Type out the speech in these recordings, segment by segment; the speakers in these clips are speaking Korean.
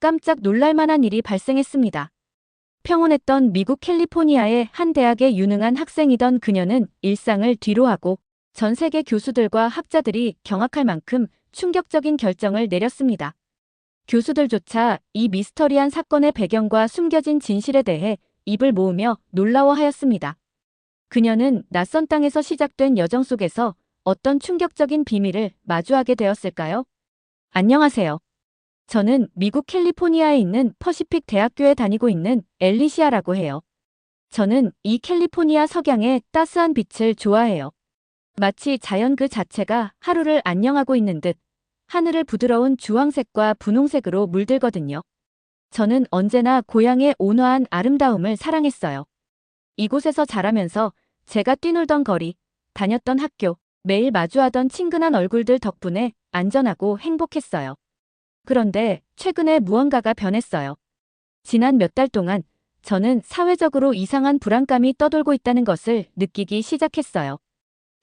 깜짝 놀랄만한 일이 발생했습니다. 평온했던 미국 캘리포니아의 한 대학의 유능한 학생이던 그녀는 일상을 뒤로하고 전 세계 교수들과 학자들이 경악할 만큼 충격적인 결정을 내렸습니다. 교수들조차 이 미스터리한 사건의 배경과 숨겨진 진실에 대해 입을 모으며 놀라워하였습니다. 그녀는 낯선 땅에서 시작된 여정 속에서 어떤 충격적인 비밀을 마주하게 되었을까요? 안녕하세요. 저는 미국 캘리포니아에 있는 퍼시픽 대학교에 다니고 있는 엘리시아라고 해요. 저는 이 캘리포니아 석양의 따스한 빛을 좋아해요. 마치 자연 그 자체가 하루를 안녕하고 있는 듯 하늘을 부드러운 주황색과 분홍색으로 물들거든요. 저는 언제나 고향의 온화한 아름다움을 사랑했어요. 이곳에서 자라면서 제가 뛰놀던 거리, 다녔던 학교, 매일 마주하던 친근한 얼굴들 덕분에 안전하고 행복했어요. 그런데 최근에 무언가가 변했어요. 지난 몇 달 동안 저는 사회적으로 이상한 불안감이 떠돌고 있다는 것을 느끼기 시작했어요.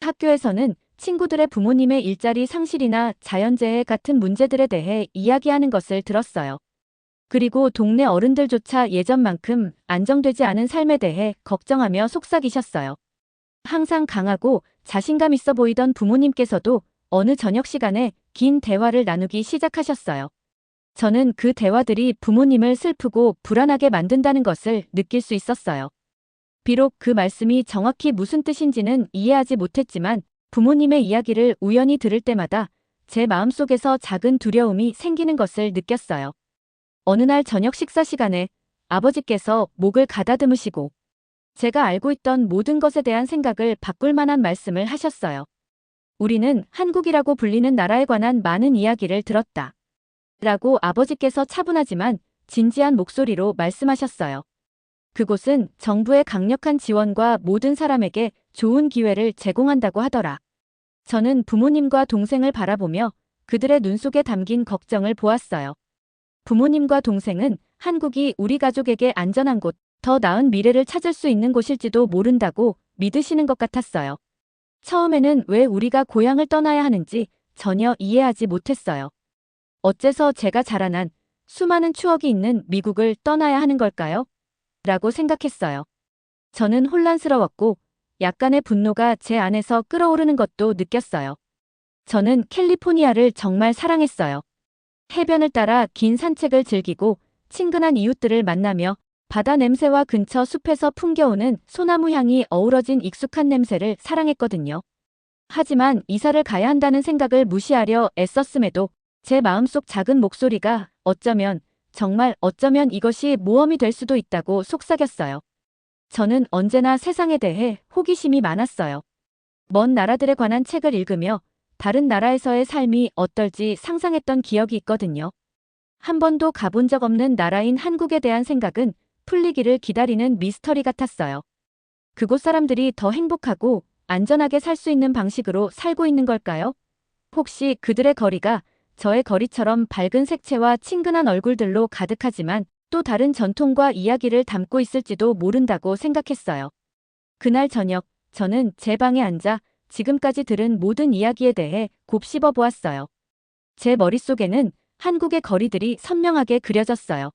학교에서는 친구들의 부모님의 일자리 상실이나 자연재해 같은 문제들에 대해 이야기하는 것을 들었어요. 그리고 동네 어른들조차 예전만큼 안정되지 않은 삶에 대해 걱정하며 속삭이셨어요. 항상 강하고 자신감 있어 보이던 부모님께서도 어느 저녁 시간에 긴 대화를 나누기 시작하셨어요. 저는 그 대화들이 부모님을 슬프고 불안하게 만든다는 것을 느낄 수 있었어요. 비록 그 말씀이 정확히 무슨 뜻인지는 이해하지 못했지만 부모님의 이야기를 우연히 들을 때마다 제 마음속에서 작은 두려움이 생기는 것을 느꼈어요. 어느 날 저녁 식사 시간에 아버지께서 목을 가다듬으시고 제가 알고 있던 모든 것에 대한 생각을 바꿀 만한 말씀을 하셨어요. 우리는 한국이라고 불리는 나라에 관한 많은 이야기를 들었다. 라고 아버지께서 차분하지만 진지한 목소리로 말씀하셨어요. 그곳은 정부의 강력한 지원과 모든 사람에게 좋은 기회를 제공한다고 하더라. 저는 부모님과 동생을 바라보며 그들의 눈 속에 담긴 걱정을 보았어요. 부모님과 동생은 한국이 우리 가족에게 안전한 곳, 더 나은 미래를 찾을 수 있는 곳일지도 모른다고 믿으시는 것 같았어요. 처음에는 왜 우리가 고향을 떠나야 하는지 전혀 이해하지 못했어요. 어째서 제가 자라난 수많은 추억이 있는 미국을 떠나야 하는 걸까요? 라고 생각했어요. 저는 혼란스러웠고 약간의 분노가 제 안에서 끓어오르는 것도 느꼈어요. 저는 캘리포니아를 정말 사랑했어요. 해변을 따라 긴 산책을 즐기고 친근한 이웃들을 만나며 바다 냄새와 근처 숲에서 풍겨오는 소나무 향이 어우러진 익숙한 냄새를 사랑했거든요. 하지만 이사를 가야 한다는 생각을 무시하려 애썼음에도 제 마음속 작은 목소리가 정말 어쩌면 이것이 모험이 될 수도 있다고 속삭였어요. 저는 언제나 세상에 대해 호기심이 많았어요. 먼 나라들에 관한 책을 읽으며 다른 나라에서의 삶이 어떨지 상상했던 기억이 있거든요. 한 번도 가본 적 없는 나라인 한국에 대한 생각은 풀리기를 기다리는 미스터리 같았어요. 그곳 사람들이 더 행복하고 안전하게 살 수 있는 방식으로 살고 있는 걸까요? 혹시 그들의 거리가 저의 거리처럼 밝은 색채와 친근한 얼굴들로 가득하지만 또 다른 전통과 이야기를 담고 있을지도 모른다고 생각했어요. 그날 저녁, 저는 제 방에 앉아 지금까지 들은 모든 이야기에 대해 곱씹어 보았어요. 제 머릿속에는 한국의 거리들이 선명하게 그려졌어요.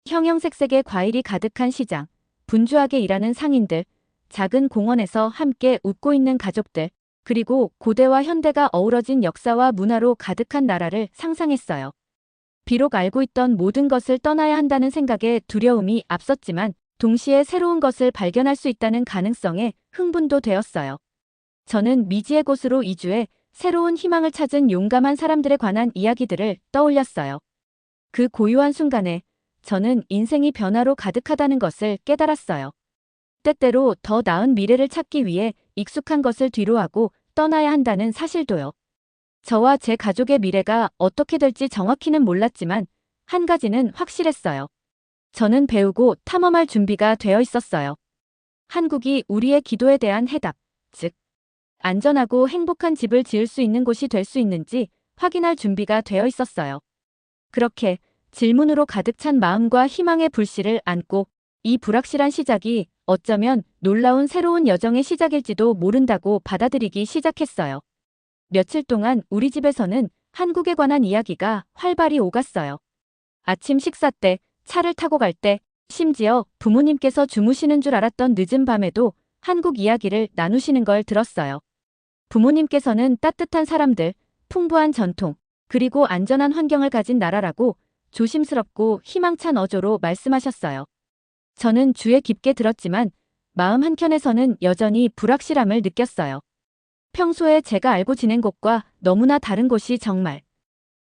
형형색색의 과일이 가득한 시장, 분주하게 일하는 상인들, 작은 공원에서 함께 웃고 있는 가족들, 그리고 고대와 현대가 어우러진 역사와 문화로 가득한 나라를 상상했어요. 비록 알고 있던 모든 것을 떠나야 한다는 생각에 두려움이 앞섰지만 동시에 새로운 것을 발견할 수 있다는 가능성에 흥분도 되었어요. 저는 미지의 곳으로 이주해 새로운 희망을 찾은 용감한 사람들에 관한 이야기들을 떠올렸어요. 그 고요한 순간에 저는 인생이 변화로 가득하다는 것을 깨달았어요. 때때로 더 나은 미래를 찾기 위해 익숙한 것을 뒤로하고 떠나야 한다는 사실도요. 저와 제 가족의 미래가 어떻게 될지 정확히는 몰랐지만 한 가지는 확실했어요. 저는 배우고 탐험할 준비가 되어 있었어요. 한국이 우리의 기도에 대한 해답, 즉 안전하고 행복한 집을 지을 수 있는 곳이 될 수 있는지 확인할 준비가 되어 있었어요. 그렇게 질문으로 가득 찬 마음과 희망의 불씨를 안고 이 불확실한 시작이 어쩌면 놀라운 새로운 여정의 시작일지도 모른다고 받아들이기 시작했어요. 며칠 동안 우리 집에서는 한국에 관한 이야기가 활발히 오갔어요. 아침 식사 때, 차를 타고 갈 때, 심지어 부모님께서 주무시는 줄 알았던 늦은 밤에도 한국 이야기를 나누시는 걸 들었어요. 부모님께서는 따뜻한 사람들, 풍부한 전통, 그리고 안전한 환경을 가진 나라라고 조심스럽고 희망찬 어조로 말씀하셨어요. 저는 주에 깊게 들었지만 마음 한켠에서는 여전히 불확실함을 느꼈어요. 평소에 제가 알고 지낸 곳과 너무나 다른 곳이 정말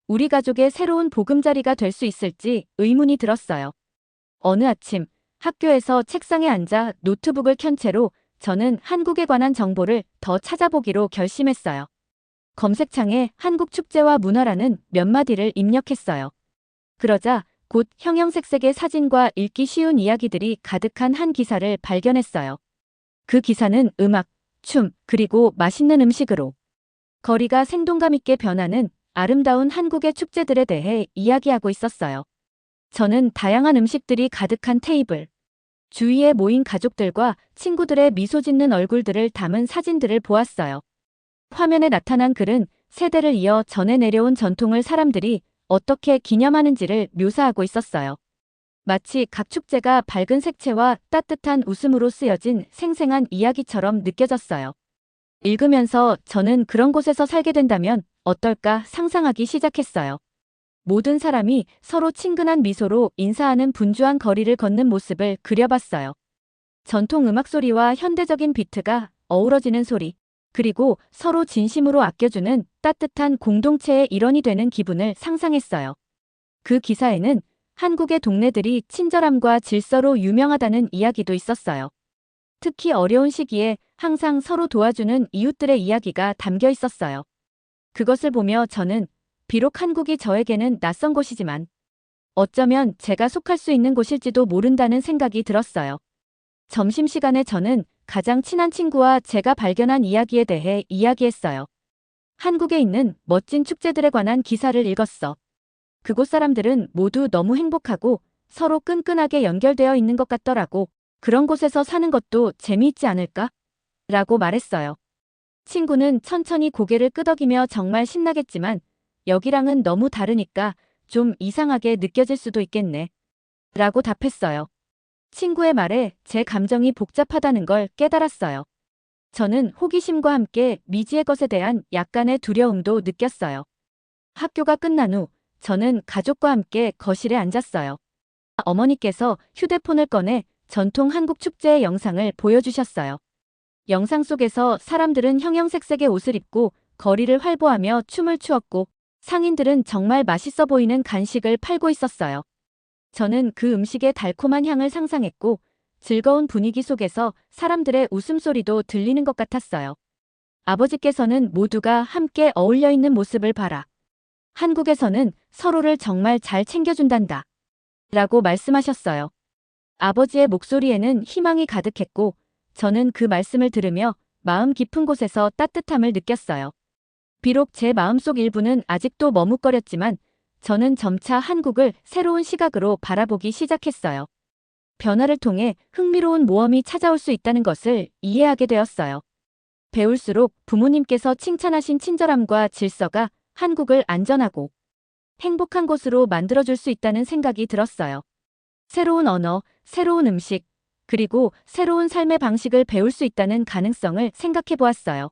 우리 가족의 새로운 보금자리가 될 수 있을지 의문이 들었어요. 어느 아침 학교에서 책상에 앉아 노트북을 켠 채로 저는 한국에 관한 정보를 더 찾아보기로 결심했어요. 검색창에 한국 축제와 문화라는 몇 마디를 입력했어요. 그러자 곧 형형색색의 사진과 읽기 쉬운 이야기들이 가득한 한 기사를 발견했어요. 그 기사는 음악, 춤, 그리고 맛있는 음식으로 거리가 생동감 있게 변하는 아름다운 한국의 축제들에 대해 이야기하고 있었어요. 저는 다양한 음식들이 가득한 테이블, 주위에 모인 가족들과 친구들의 미소 짓는 얼굴들을 담은 사진들을 보았어요. 화면에 나타난 글은 세대를 이어 전해 내려온 전통을 사람들이 어떻게 기념하는지를 묘사하고 있었어요. 마치 각 축제가 밝은 색채와 따뜻한 웃음으로 쓰여진 생생한 이야기처럼 느껴졌어요. 읽으면서 저는 그런 곳에서 살게 된다면 어떨까 상상하기 시작했어요. 모든 사람이 서로 친근한 미소로 인사하는 분주한 거리를 걷는 모습을 그려봤어요. 전통 음악 소리와 현대적인 비트가 어우러지는 소리, 그리고 서로 진심으로 아껴주는 따뜻한 공동체의 일원이 되는 기분을 상상했어요. 그 기사에는 한국의 동네들이 친절함과 질서로 유명하다는 이야기도 있었어요. 특히 어려운 시기에 항상 서로 도와주는 이웃들의 이야기가 담겨 있었어요. 그것을 보며 저는 비록 한국이 저에게는 낯선 곳이지만 어쩌면 제가 속할 수 있는 곳일지도 모른다는 생각이 들었어요. 점심시간에 저는 가장 친한 친구와 제가 발견한 이야기에 대해 이야기했어요. 한국에 있는 멋진 축제들에 관한 기사를 읽었어. 그곳 사람들은 모두 너무 행복하고 서로 끈끈하게 연결되어 있는 것 같더라고. 그런 곳에서 사는 것도 재미있지 않을까? 라고 말했어요. 친구는 천천히 고개를 끄덕이며 정말 신나겠지만 여기랑은 너무 다르니까 좀 이상하게 느껴질 수도 있겠네. 라고 답했어요. 친구의 말에 제 감정이 복잡하다는 걸 깨달았어요. 저는 호기심과 함께 미지의 것에 대한 약간의 두려움도 느꼈어요. 학교가 끝난 후 저는 가족과 함께 거실에 앉았어요. 어머니께서 휴대폰을 꺼내 전통 한국 축제의 영상을 보여주셨어요. 영상 속에서 사람들은 형형색색의 옷을 입고 거리를 활보하며 춤을 추었고 상인들은 정말 맛있어 보이는 간식을 팔고 있었어요. 저는 그 음식의 달콤한 향을 상상했고 즐거운 분위기 속에서 사람들의 웃음소리도 들리는 것 같았어요. 아버지께서는 모두가 함께 어울려 있는 모습을 봐라. 한국에서는 서로를 정말 잘 챙겨준단다. 라고 말씀하셨어요. 아버지의 목소리에는 희망이 가득했고 저는 그 말씀을 들으며 마음 깊은 곳에서 따뜻함을 느꼈어요. 비록 제 마음속 일부는 아직도 머뭇거렸지만 저는 점차 한국을 새로운 시각으로 바라보기 시작했어요. 변화를 통해 흥미로운 모험이 찾아올 수 있다는 것을 이해하게 되었어요. 배울수록 부모님께서 칭찬하신 친절함과 질서가 한국을 안전하고 행복한 곳으로 만들어줄 수 있다는 생각이 들었어요. 새로운 언어, 새로운 음식, 그리고 새로운 삶의 방식을 배울 수 있다는 가능성을 생각해 보았어요.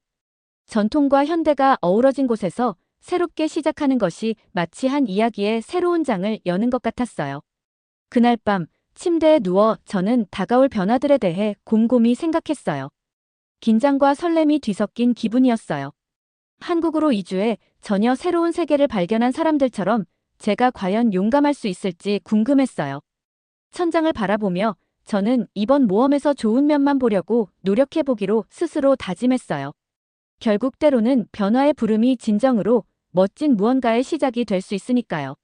전통과 현대가 어우러진 곳에서 새롭게 시작하는 것이 마치 한 이야기의 새로운 장을 여는 것 같았어요. 그날 밤 침대에 누워 저는 다가올 변화들에 대해 곰곰이 생각했어요. 긴장과 설렘이 뒤섞인 기분이었어요. 한국으로 이주해 전혀 새로운 세계를 발견한 사람들처럼 제가 과연 용감할 수 있을지 궁금했어요. 천장을 바라보며 저는 이번 모험에서 좋은 면만 보려고 노력해보기로 스스로 다짐했어요. 결국 때로는 변화의 부름이 진정으로 멋진 무언가의 시작이 될 수 있으니까요.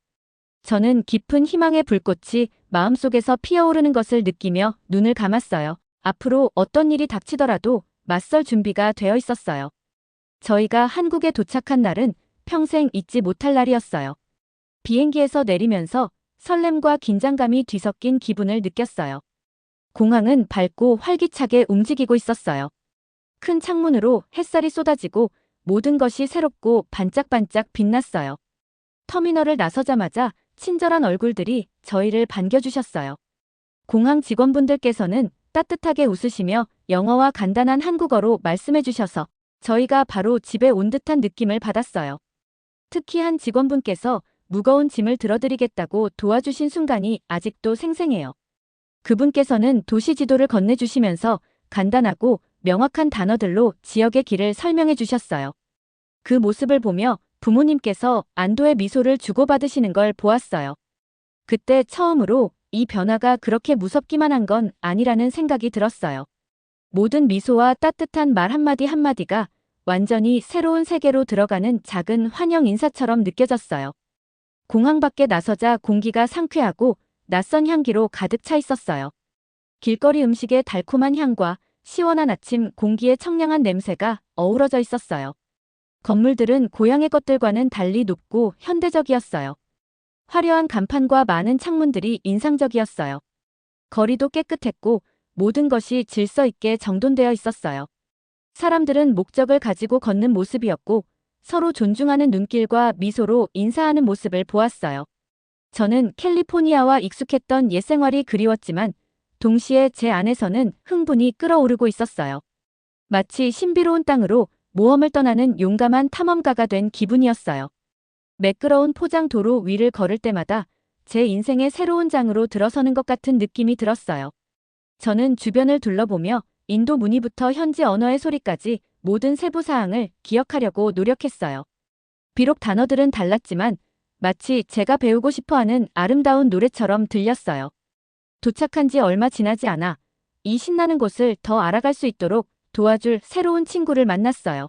저는 깊은 희망의 불꽃이 마음속에서 피어오르는 것을 느끼며 눈을 감았어요. 앞으로 어떤 일이 닥치더라도 맞설 준비가 되어 있었어요. 저희가 한국에 도착한 날은 평생 잊지 못할 날이었어요. 비행기에서 내리면서 설렘과 긴장감이 뒤섞인 기분을 느꼈어요. 공항은 밝고 활기차게 움직이고 있었어요. 큰 창문으로 햇살이 쏟아지고 모든 것이 새롭고 반짝반짝 빛났어요. 터미널을 나서자마자 친절한 얼굴들이 저희를 반겨주셨어요. 공항 직원분들께서는 따뜻하게 웃으시며 영어와 간단한 한국어로 말씀해 주셔서 저희가 바로 집에 온 듯한 느낌을 받았어요. 특히 한 직원분께서 무거운 짐을 들어드리겠다고 도와주신 순간이 아직도 생생해요. 그분께서는 도시 지도를 건네주시면서 간단하고 명확한 단어들로 지역의 길을 설명해 주셨어요. 그 모습을 보며 부모님께서 안도의 미소를 주고받으시는 걸 보았어요. 그때 처음으로 이 변화가 그렇게 무섭기만 한 건 아니라는 생각이 들었어요. 모든 미소와 따뜻한 말 한마디 한마디가 완전히 새로운 세계로 들어가는 작은 환영 인사처럼 느껴졌어요. 공항 밖에 나서자 공기가 상쾌하고 낯선 향기로 가득 차 있었어요. 길거리 음식의 달콤한 향과 시원한 아침 공기의 청량한 냄새가 어우러져 있었어요. 건물들은 고향의 것들과는 달리 높고 현대적이었어요. 화려한 간판과 많은 창문들이 인상적이었어요. 거리도 깨끗했고 모든 것이 질서 있게 정돈되어 있었어요. 사람들은 목적을 가지고 걷는 모습이었고 서로 존중하는 눈길과 미소로 인사하는 모습을 보았어요. 저는 캘리포니아와 익숙했던 옛 생활이 그리웠지만 동시에 제 안에서는 흥분이 끓어오르고 있었어요. 마치 신비로운 땅으로 모험을 떠나는 용감한 탐험가가 된 기분이었어요. 매끄러운 포장 도로 위를 걸을 때마다 제 인생의 새로운 장으로 들어서는 것 같은 느낌이 들었어요. 저는 주변을 둘러보며 인도 문의부터 현지 언어의 소리까지 모든 세부 사항을 기억하려고 노력했어요. 비록 단어들은 달랐지만 마치 제가 배우고 싶어하는 아름다운 노래처럼 들렸어요. 도착한 지 얼마 지나지 않아 이 신나는 곳을 더 알아갈 수 있도록 도와줄 새로운 친구를 만났어요.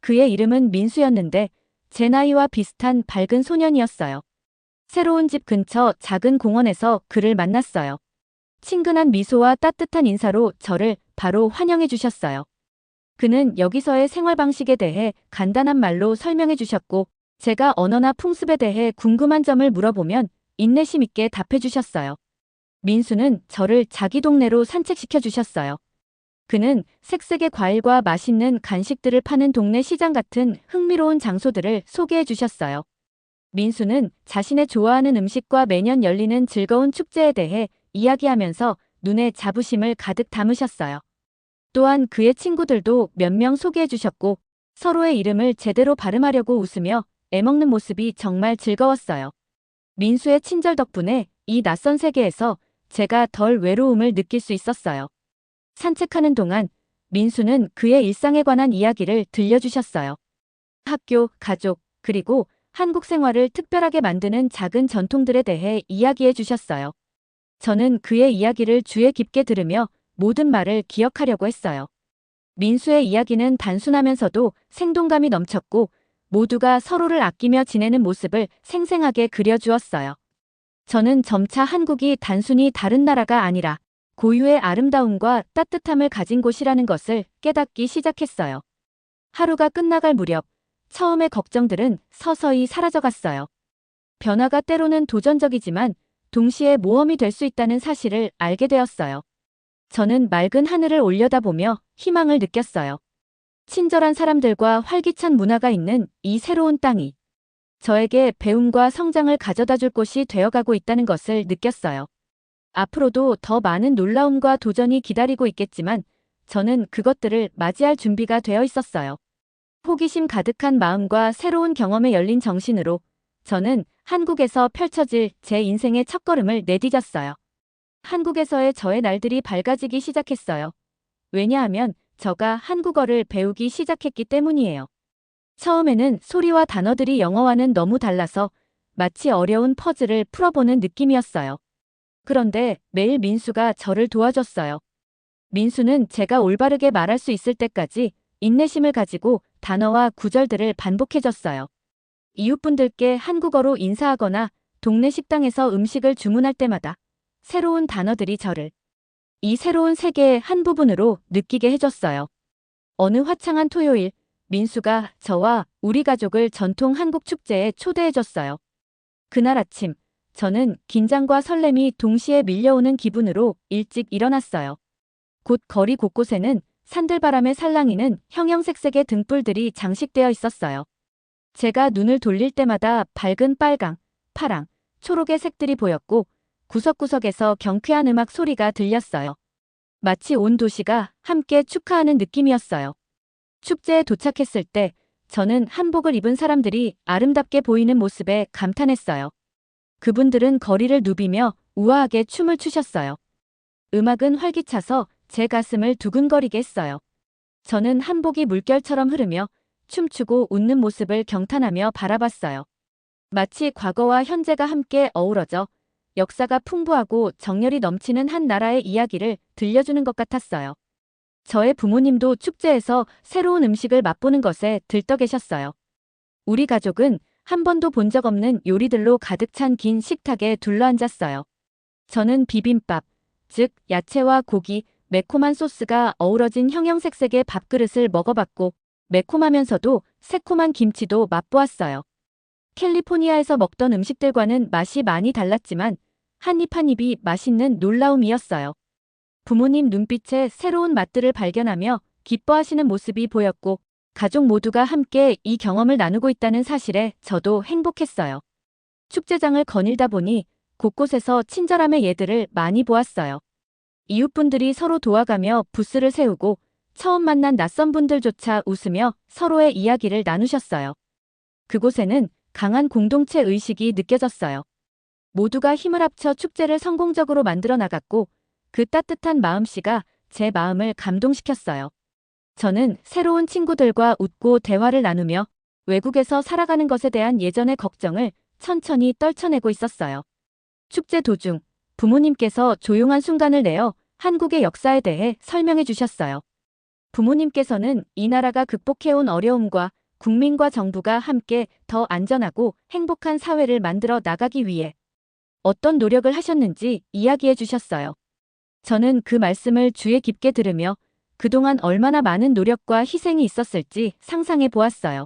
그의 이름은 민수였는데 제 나이와 비슷한 밝은 소년이었어요. 새로운 집 근처 작은 공원에서 그를 만났어요. 친근한 미소와 따뜻한 인사로 저를 바로 환영해 주셨어요. 그는 여기서의 생활 방식에 대해 간단한 말로 설명해 주셨고 제가 언어나 풍습에 대해 궁금한 점을 물어보면 인내심 있게 답해 주셨어요. 민수는 저를 자기 동네로 산책시켜 주셨어요. 그는 색색의 과일과 맛있는 간식들을 파는 동네 시장 같은 흥미로운 장소들을 소개해 주셨어요. 민수는 자신의 좋아하는 음식과 매년 열리는 즐거운 축제에 대해 이야기하면서 눈에 자부심을 가득 담으셨어요. 또한 그의 친구들도 몇 명 소개해 주셨고 서로의 이름을 제대로 발음하려고 웃으며 애먹는 모습이 정말 즐거웠어요. 민수의 친절 덕분에 이 낯선 세계에서 제가 덜 외로움을 느낄 수 있었어요. 산책하는 동안 민수는 그의 일상에 관한 이야기를 들려주셨어요. 학교, 가족, 그리고 한국 생활을 특별하게 만드는 작은 전통들에 대해 이야기해 주셨어요. 저는 그의 이야기를 주의 깊게 들으며 모든 말을 기억하려고 했어요. 민수의 이야기는 단순하면서도 생동감이 넘쳤고 모두가 서로를 아끼며 지내는 모습을 생생하게 그려주었어요. 저는 점차 한국이 단순히 다른 나라가 아니라 고유의 아름다움과 따뜻함을 가진 곳이라는 것을 깨닫기 시작했어요. 하루가 끝나갈 무렵 처음의 걱정들은 서서히 사라져갔어요. 변화가 때로는 도전적이지만 동시에 모험이 될 수 있다는 사실을 알게 되었어요. 저는 맑은 하늘을 올려다보며 희망을 느꼈어요. 친절한 사람들과 활기찬 문화가 있는 이 새로운 땅이 저에게 배움과 성장을 가져다 줄 곳이 되어가고 있다는 것을 느꼈어요. 앞으로도 더 많은 놀라움과 도전이 기다리고 있겠지만 저는 그것들을 맞이할 준비가 되어 있었어요. 호기심 가득한 마음과 새로운 경험에 열린 정신으로 저는 한국에서 펼쳐질 제 인생의 첫걸음을 내디뎠어요. 한국에서의 저의 날들이 밝아지기 시작했어요. 왜냐하면 저가 한국어를 배우기 시작했기 때문이에요. 처음에는 소리와 단어들이 영어와는 너무 달라서 마치 어려운 퍼즐을 풀어보는 느낌이었어요. 그런데 매일 민수가 저를 도와줬어요. 민수는 제가 올바르게 말할 수 있을 때까지 인내심을 가지고 단어와 구절들을 반복해줬어요. 이웃분들께 한국어로 인사하거나 동네 식당에서 음식을 주문할 때마다 새로운 단어들이 저를 이 새로운 세계의 한 부분으로 느끼게 해줬어요. 어느 화창한 토요일, 민수가 저와 우리 가족을 전통 한국 축제에 초대해줬어요. 그날 아침, 저는 긴장과 설렘이 동시에 밀려오는 기분으로 일찍 일어났어요. 곧 거리 곳곳에는 산들바람에 살랑이는 형형색색의 등불들이 장식되어 있었어요. 제가 눈을 돌릴 때마다 밝은 빨강, 파랑, 초록의 색들이 보였고 구석구석에서 경쾌한 음악 소리가 들렸어요. 마치 온 도시가 함께 축하하는 느낌이었어요. 축제에 도착했을 때 저는 한복을 입은 사람들이 아름답게 보이는 모습에 감탄했어요. 그분들은 거리를 누비며 우아하게 춤을 추셨어요. 음악은 활기차서 제 가슴을 두근거리게 했어요. 저는 한복이 물결처럼 흐르며 춤추고 웃는 모습을 경탄하며 바라봤어요. 마치 과거와 현재가 함께 어우러져 역사가 풍부하고 정열이 넘치는 한 나라의 이야기를 들려주는 것 같았어요. 저의 부모님도 축제에서 새로운 음식을 맛보는 것에 들떠 계셨어요. 우리 가족은 한 번도 본 적 없는 요리들로 가득 찬 긴 식탁에 둘러앉았어요. 저는 비빔밥, 즉 야채와 고기, 매콤한 소스가 어우러진 형형색색의 밥그릇을 먹어봤고 매콤하면서도 새콤한 김치도 맛보았어요. 캘리포니아에서 먹던 음식들과는 맛이 많이 달랐지만 한 입 한 입이 맛있는 놀라움이었어요. 부모님 눈빛에 새로운 맛들을 발견하며 기뻐하시는 모습이 보였고 가족 모두가 함께 이 경험을 나누고 있다는 사실에 저도 행복했어요. 축제장을 거닐다 보니 곳곳에서 친절함의 예들을 많이 보았어요. 이웃분들이 서로 도와가며 부스를 세우고 처음 만난 낯선 분들조차 웃으며 서로의 이야기를 나누셨어요. 그곳에는 강한 공동체 의식이 느껴졌어요. 모두가 힘을 합쳐 축제를 성공적으로 만들어 나갔고 그 따뜻한 마음씨가 제 마음을 감동시켰어요. 저는 새로운 친구들과 웃고 대화를 나누며 외국에서 살아가는 것에 대한 예전의 걱정을 천천히 떨쳐내고 있었어요. 축제 도중 부모님께서 조용한 순간을 내어 한국의 역사에 대해 설명해 주셨어요. 부모님께서는 이 나라가 극복해온 어려움과 국민과 정부가 함께 더 안전하고 행복한 사회를 만들어 나가기 위해 어떤 노력을 하셨는지 이야기해 주셨어요. 저는 그 말씀을 주의 깊게 들으며 그동안 얼마나 많은 노력과 희생이 있었을지 상상해 보았어요.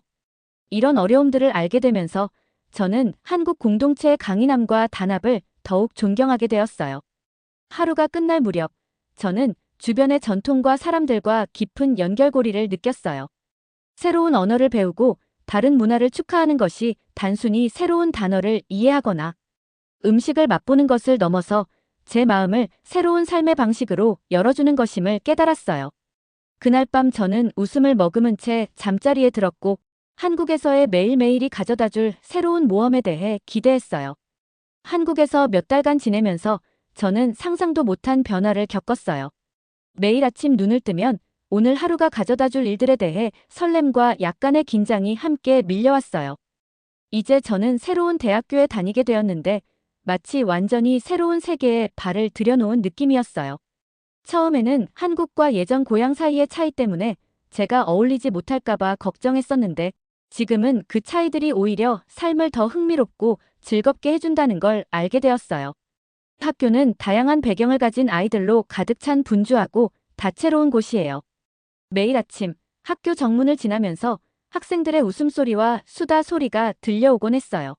이런 어려움들을 알게 되면서 저는 한국 공동체의 강인함과 단합을 더욱 존경하게 되었어요. 하루가 끝날 무렵 저는 주변의 전통과 사람들과 깊은 연결고리를 느꼈어요. 새로운 언어를 배우고 다른 문화를 축하하는 것이 단순히 새로운 단어를 이해하거나 음식을 맛보는 것을 넘어서 제 마음을 새로운 삶의 방식으로 열어주는 것임을 깨달았어요. 그날 밤 저는 웃음을 머금은 채 잠자리에 들었고 한국에서의 매일매일이 가져다줄 새로운 모험에 대해 기대했어요. 한국에서 몇 달간 지내면서 저는 상상도 못한 변화를 겪었어요. 매일 아침 눈을 뜨면 오늘 하루가 가져다줄 일들에 대해 설렘과 약간의 긴장이 함께 밀려왔어요. 이제 저는 새로운 대학교에 다니게 되었는데 마치 완전히 새로운 세계에 발을 들여놓은 느낌이었어요. 처음에는 한국과 예전 고향 사이의 차이 때문에 제가 어울리지 못할까봐 걱정했었는데 지금은 그 차이들이 오히려 삶을 더 흥미롭고 즐겁게 해준다는 걸 알게 되었어요. 학교는 다양한 배경을 가진 아이들로 가득 찬 분주하고 다채로운 곳이에요. 매일 아침 학교 정문을 지나면서 학생들의 웃음소리와 수다 소리가 들려오곤 했어요.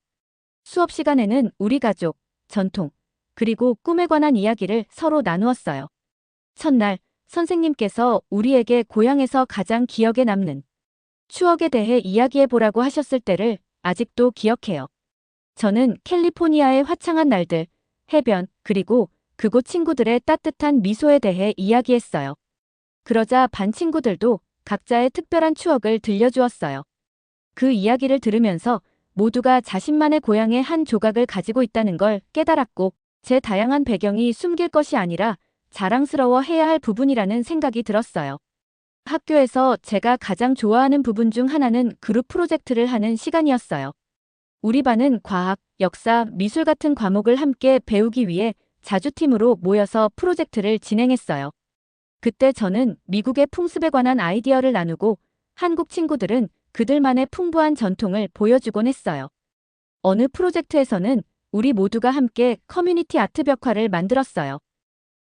수업 시간에는 우리 가족, 전통, 그리고 꿈에 관한 이야기를 서로 나누었어요. 첫날 선생님께서 우리에게 고향에서 가장 기억에 남는 추억에 대해 이야기해보라고 하셨을 때를 아직도 기억해요. 저는 캘리포니아의 화창한 날들, 해변, 그리고 그곳 친구들의 따뜻한 미소에 대해 이야기했어요. 그러자 반 친구들도 각자의 특별한 추억을 들려주었어요. 그 이야기를 들으면서 모두가 자신만의 고향의 한 조각을 가지고 있다는 걸 깨달았고 제 다양한 배경이 숨길 것이 아니라 자랑스러워해야 할 부분이라는 생각이 들었어요. 학교에서 제가 가장 좋아하는 부분 중 하나는 그룹 프로젝트를 하는 시간이었어요. 우리 반은 과학, 역사, 미술 같은 과목을 함께 배우기 위해 자주 팀으로 모여서 프로젝트를 진행했어요. 그때 저는 미국의 풍습에 관한 아이디어를 나누고 한국 친구들은 그들만의 풍부한 전통을 보여주곤 했어요. 어느 프로젝트에서는 우리 모두가 함께 커뮤니티 아트 벽화를 만들었어요.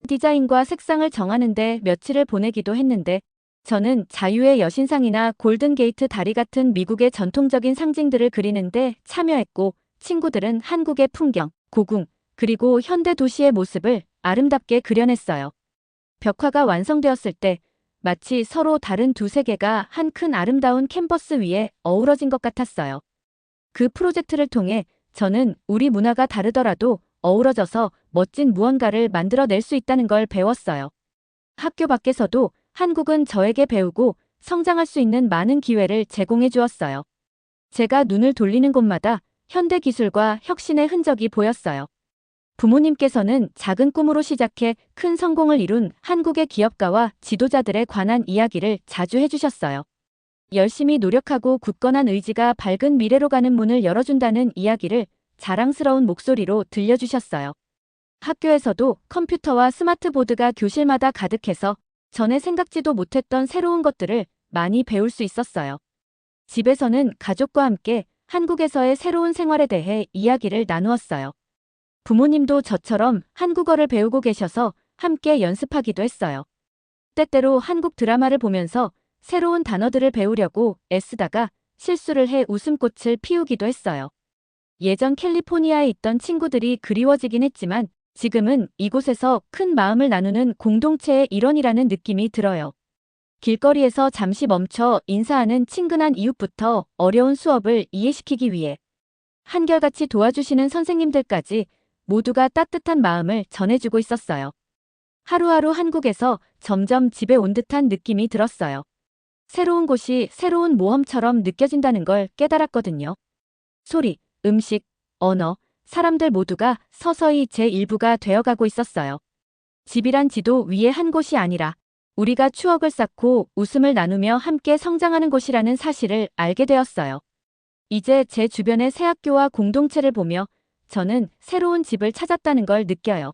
디자인과 색상을 정하는데 며칠을 보내기도 했는데 저는 자유의 여신상이나 골든게이트 다리 같은 미국의 전통적인 상징들을 그리는데 참여했고 친구들은 한국의 풍경, 고궁, 그리고 현대 도시의 모습을 아름답게 그려냈어요. 벽화가 완성되었을 때 마치 서로 다른 두 세계가 한 큰 아름다운 캔버스 위에 어우러진 것 같았어요. 그 프로젝트를 통해 저는 우리 문화가 다르더라도 어우러져서 멋진 무언가를 만들어낼 수 있다는 걸 배웠어요. 학교 밖에서도 한국은 저에게 배우고 성장할 수 있는 많은 기회를 제공해 주었어요. 제가 눈을 돌리는 곳마다 현대 기술과 혁신의 흔적이 보였어요. 부모님께서는 작은 꿈으로 시작해 큰 성공을 이룬 한국의 기업가와 지도자들에 관한 이야기를 자주 해주셨어요. 열심히 노력하고 굳건한 의지가 밝은 미래로 가는 문을 열어준다는 이야기를 자랑스러운 목소리로 들려주셨어요. 학교에서도 컴퓨터와 스마트보드가 교실마다 가득해서 전에 생각지도 못했던 새로운 것들을 많이 배울 수 있었어요. 집에서는 가족과 함께 한국에서의 새로운 생활에 대해 이야기를 나누었어요. 부모님도 저처럼 한국어를 배우고 계셔서 함께 연습하기도 했어요. 때때로 한국 드라마를 보면서 새로운 단어들을 배우려고 애쓰다가 실수를 해 웃음꽃을 피우기도 했어요. 예전 캘리포니아에 있던 친구들이 그리워지긴 했지만 지금은 이곳에서 큰 마음을 나누는 공동체의 일원이라는 느낌이 들어요. 길거리에서 잠시 멈춰 인사하는 친근한 이웃부터 어려운 수업을 이해시키기 위해 한결같이 도와주시는 선생님들까지 모두가 따뜻한 마음을 전해주고 있었어요. 하루하루 한국에서 점점 집에 온 듯한 느낌이 들었어요. 새로운 곳이 새로운 모험처럼 느껴진다는 걸 깨달았거든요. 소리, 음식, 언어, 사람들 모두가 서서히 제 일부가 되어가고 있었어요. 집이란 지도 위에 한 곳이 아니라 우리가 추억을 쌓고 웃음을 나누며 함께 성장하는 곳이라는 사실을 알게 되었어요. 이제 제 주변의 새 학교와 공동체를 보며 저는 새로운 집을 찾았다는 걸 느껴요.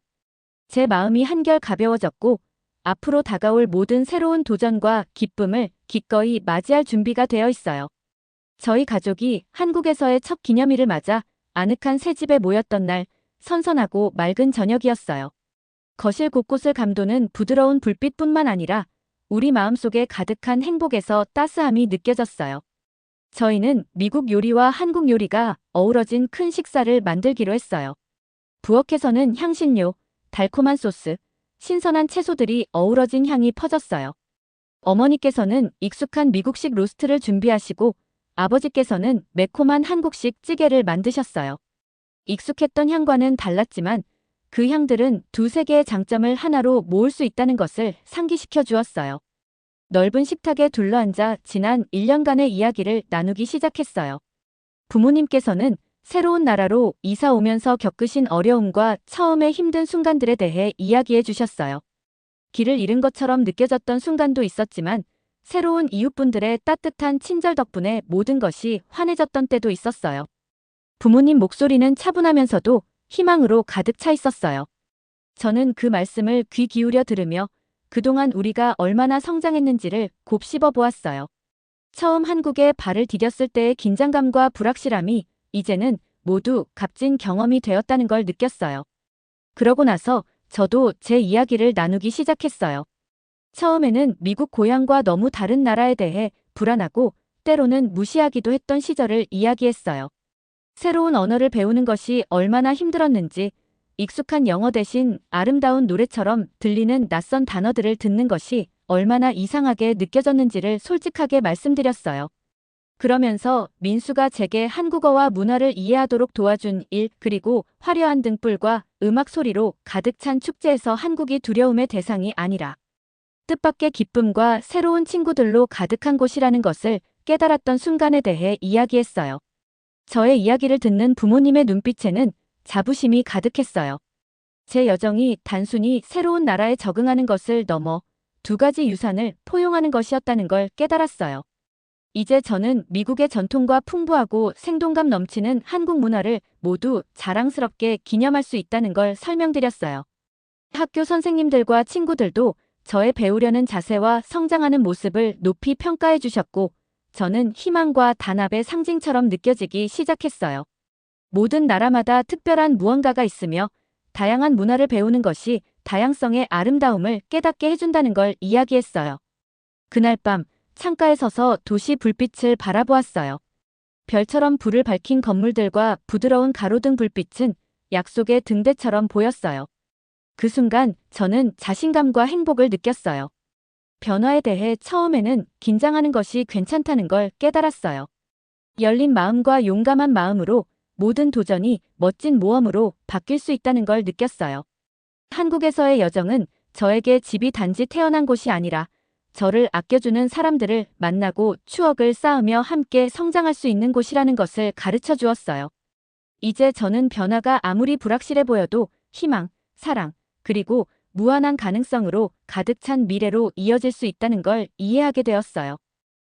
제 마음이 한결 가벼워졌고 앞으로 다가올 모든 새로운 도전과 기쁨을 기꺼이 맞이할 준비가 되어 있어요. 저희 가족이 한국에서의 첫 기념일을 맞아 아늑한 새 집에 모였던 날, 선선하고 맑은 저녁이었어요. 거실 곳곳을 감도는 부드러운 불빛뿐만 아니라 우리 마음속에 가득한 행복에서 따스함이 느껴졌어요. 저희는 미국 요리와 한국 요리가 어우러진 큰 식사를 만들기로 했어요. 부엌에서는 향신료, 달콤한 소스, 신선한 채소들이 어우러진 향이 퍼졌어요. 어머니께서는 익숙한 미국식 로스트를 준비하시고 아버지께서는 매콤한 한국식 찌개를 만드셨어요. 익숙했던 향과는 달랐지만 그 향들은 두세 개의 장점을 하나로 모을 수 있다는 것을 상기시켜 주었어요. 넓은 식탁에 둘러앉아 지난 1년간의 이야기를 나누기 시작했어요. 부모님께서는 새로운 나라로 이사 오면서 겪으신 어려움과 처음의 힘든 순간들에 대해 이야기해 주셨어요. 길을 잃은 것처럼 느껴졌던 순간도 있었지만 새로운 이웃분들의 따뜻한 친절 덕분에 모든 것이 환해졌던 때도 있었어요. 부모님 목소리는 차분하면서도 희망으로 가득 차 있었어요. 저는 그 말씀을 귀 기울여 들으며 그동안 우리가 얼마나 성장했는지를 곱씹어 보았어요. 처음 한국에 발을 디뎠을 때의 긴장감과 불확실함이 이제는 모두 값진 경험이 되었다는 걸 느꼈어요. 그러고 나서 저도 제 이야기를 나누기 시작했어요. 처음에는 미국 고향과 너무 다른 나라에 대해 불안하고 때로는 무시하기도 했던 시절을 이야기했어요. 새로운 언어를 배우는 것이 얼마나 힘들었는지, 익숙한 영어 대신 아름다운 노래처럼 들리는 낯선 단어들을 듣는 것이 얼마나 이상하게 느껴졌는지를 솔직하게 말씀드렸어요. 그러면서 민수가 제게 한국어와 문화를 이해하도록 도와준 일, 그리고 화려한 등불과 음악 소리로 가득 찬 축제에서 한국이 두려움의 대상이 아니라 뜻밖의 기쁨과 새로운 친구들로 가득한 곳이라는 것을 깨달았던 순간에 대해 이야기했어요. 저의 이야기를 듣는 부모님의 눈빛에는 자부심이 가득했어요. 제 여정이 단순히 새로운 나라에 적응하는 것을 넘어 두 가지 유산을 포용하는 것이었다는 걸 깨달았어요. 이제 저는 미국의 전통과 풍부하고 생동감 넘치는 한국 문화를 모두 자랑스럽게 기념할 수 있다는 걸 설명드렸어요. 학교 선생님들과 친구들도 저의 배우려는 자세와 성장하는 모습을 높이 평가해 주셨고, 저는 희망과 단합의 상징처럼 느껴지기 시작했어요. 모든 나라마다 특별한 무언가가 있으며 다양한 문화를 배우는 것이 다양성의 아름다움을 깨닫게 해준다는 걸 이야기했어요. 그날 밤 창가에 서서 도시 불빛을 바라보았어요. 별처럼 불을 밝힌 건물들과 부드러운 가로등 불빛은 약속의 등대처럼 보였어요. 그 순간 저는 자신감과 행복을 느꼈어요. 변화에 대해 처음에는 긴장하는 것이 괜찮다는 걸 깨달았어요. 열린 마음과 용감한 마음으로 모든 도전이 멋진 모험으로 바뀔 수 있다는 걸 느꼈어요. 한국에서의 여정은 저에게 집이 단지 태어난 곳이 아니라 저를 아껴주는 사람들을 만나고 추억을 쌓으며 함께 성장할 수 있는 곳이라는 것을 가르쳐 주었어요. 이제 저는 변화가 아무리 불확실해 보여도 희망, 사랑, 그리고 무한한 가능성으로 가득 찬 미래로 이어질 수 있다는 걸 이해하게 되었어요.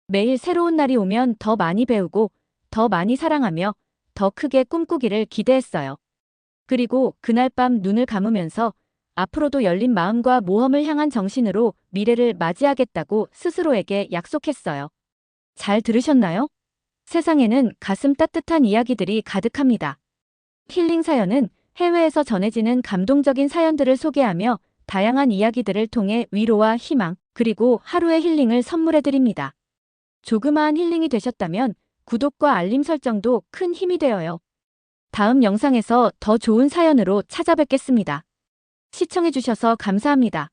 매일 새로운 날이 오면 더 많이 배우고, 더 많이 사랑하며, 더 크게 꿈꾸기를 기대했어요. 그리고 그날 밤 눈을 감으면서 앞으로도 열린 마음과 모험을 향한 정신으로 미래를 맞이하겠다고 스스로에게 약속했어요. 잘 들으셨나요? 세상에는 가슴 따뜻한 이야기들이 가득합니다. 힐링 사연은 해외에서 전해지는 감동적인 사연들을 소개하며 다양한 이야기들을 통해 위로와 희망, 그리고 하루의 힐링을 선물해드립니다. 조그마한 힐링이 되셨다면 구독과 알림 설정도 큰 힘이 되어요. 다음 영상에서 더 좋은 사연으로 찾아뵙겠습니다. 시청해주셔서 감사합니다.